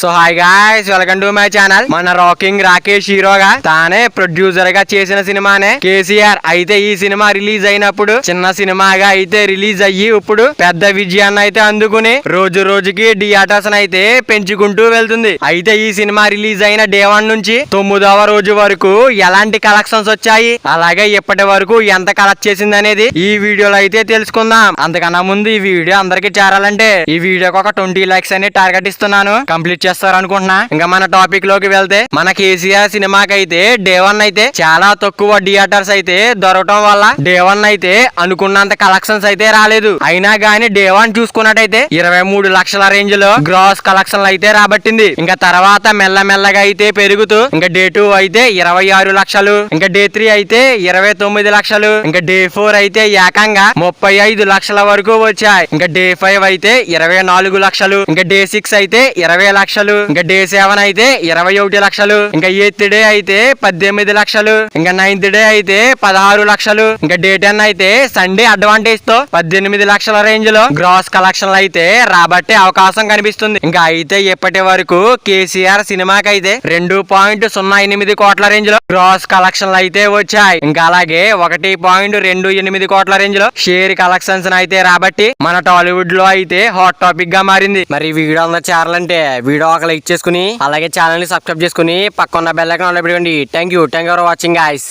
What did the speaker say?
So hi guys, welcome to my channel. మన rocking Rakesh హీరోగా తానే ప్రొడ్యూసర్ గా చేసిన సినిమానే కేసీఆర్. అయితే ఈ సినిమా రిలీజ్ అయినప్పుడు చిన్న సినిమాగా అయితే రిలీజ్ అయ్యి ఇప్పుడు పెద్ద విజయాన్ని అయితే అందుకుని రోజు రోజుకి థియేటర్స్ అయితే పెంచుకుంటూ వెళ్తుంది. అయితే ఈ సినిమా రిలీజ్ అయిన డే 1 నుంచి 9వ రోజు వరకు ఎలాంటి కలెక్షన్స్ వచ్చాయి, అలాగే ఇప్పటి వరకు ఎంత కలెక్ట్ చేసింది అనేది ఈ వీడియోలో అయితే తెలుసుకుందాం. అంతకన్నా ముందు ఈ వీడియో అందరికి చేరాలంటే ఈ వీడియోకి ఒక 20 లైక్స్ అని టార్గెట్ ఇస్తున్నాను. కంప్లీట్ చేస్తారనుకుంటున్నా. ఇంకా మన టాపిక్ లోకి వెళ్తే మన కేసీఆర్ సినిమాకి అయితే డే 1 అయితే చాలా తక్కువ థియేటర్స్ అయితే దొరకటం వల్ల డే 1 అయితే అనుకున్నంత కలెక్షన్స్ అయితే రాలేదు. అయినా గానీ డే 1 చూసుకున్నట్టయితే 23 లక్షల రేంజ్ లో గ్రాస్ కలెక్షన్లు అయితే రాబట్టింది. ఇంకా తర్వాత మెల్లమెల్లగా అయితే పెరుగుతూ ఇంకా డే 2 అయితే 26 లక్షలు, ఇంకా డే 3 అయితే 29 లక్షలు, ఇంకా డే 4 అయితే ఏకంగా 35 లక్షల వరకు వచ్చాయి. ఇంకా డే 5 అయితే 24 లక్షలు, ఇంకా డే 6 అయితే 20 లక్షలు, ఇంకా డే 7 అయితే 21 లక్షలు, ఇంకా 8th డే అయితే 18 లక్షలు, ఇంకా 9th డే అయితే 16 లక్షలు, ఇంకా డే 10 అయితే సండే అడ్వాంటేజ్ తో 18 లక్షల రేంజ్ లో గ్రాస్ కలెక్షన్లు అయితే రాబట్టే అవకాశం కనిపిస్తుంది. ఇంకా అయితే ఇప్పటి వరకు కేసీఆర్ సినిమాకి అయితే 2.08 కోట్ల రేంజ్ లో గ్రాస్ కలెక్షన్లు అయితే వచ్చాయి. ఇంకా అలాగే 1.28 కోట్ల రేంజ్ లో షేర్ కలెక్షన్స్ అయితే రాబట్టి మన టాలీవుడ్ లో అయితే హాట్ టాపిక్ గా మారింది. మరి వీడియో అందరూ చేరాలంటే వీడియో ఒక లైక్ చేసుకుని అలాగే ఛానల్ ని సబ్స్క్రైబ్ చేసుకుని పక్కన బెల్ ఐకాన్ ఆన్ లో పెట్టుకోండి. Thank you for watching guys.